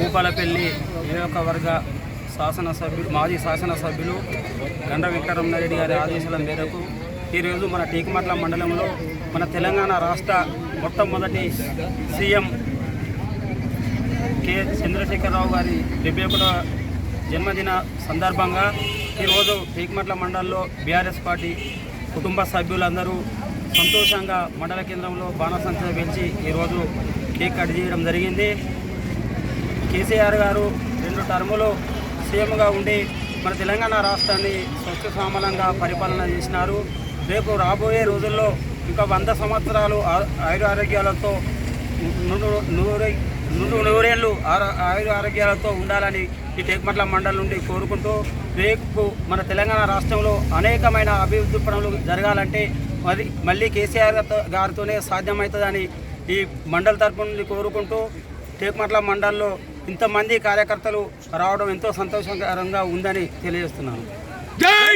భూపాలపల్లి నియోజకవర్గ శాసనసభ్యులు మాజీ శాసనసభ్యులు గండ్ర వెంకటరమణారెడ్డి గారి ఆదేశాల మేరకు ఈరోజు మన టీకుమట్ల మండలంలో మన తెలంగాణ రాష్ట్ర మొట్టమొదటి సీఎం కె చంద్రశేఖరరావు గారి 71వ జన్మదిన సందర్భంగా ఈరోజు టీకుమట్ల మండలంలో బీఆర్ఎస్ పార్టీ కుటుంబ సభ్యులందరూ సంతోషంగా మండల కేంద్రంలో బాణసంచా పేల్చి ఈరోజు కేక్ కట్ చేయడం జరిగింది. కేసీఆర్ గారు 2 టర్ములు సీఎంగా ఉండి మన తెలంగాణ రాష్ట్రాన్ని స్వచ్ఛసామలంగా పరిపాలన చేసినారు. రేపు రాబోయే రోజుల్లో ఇంకా 100 సంవత్సరాలు ఆయురారోగ్యాలతో నూరేళ్ళు ఆయురారోగ్యాలతో ఉండాలని ఈ టీకుమట్ల మండలం నుండి కోరుకుంటూ, రేపు మన తెలంగాణ రాష్ట్రంలో అనేకమైన అభివృద్ధి పనులు జరగాలంటే మళ్ళీ కేసీఆర్ గారితోనే సాధ్యమవుతుందని ఈ మండల తరపు నుండి కోరుకుంటూ, టీకుమట్ల మండలంలో ఇంతమంది కార్యకర్తలు రావడం ఎంతో సంతోషకరంగా ఉందని తెలియజేస్తున్నాను.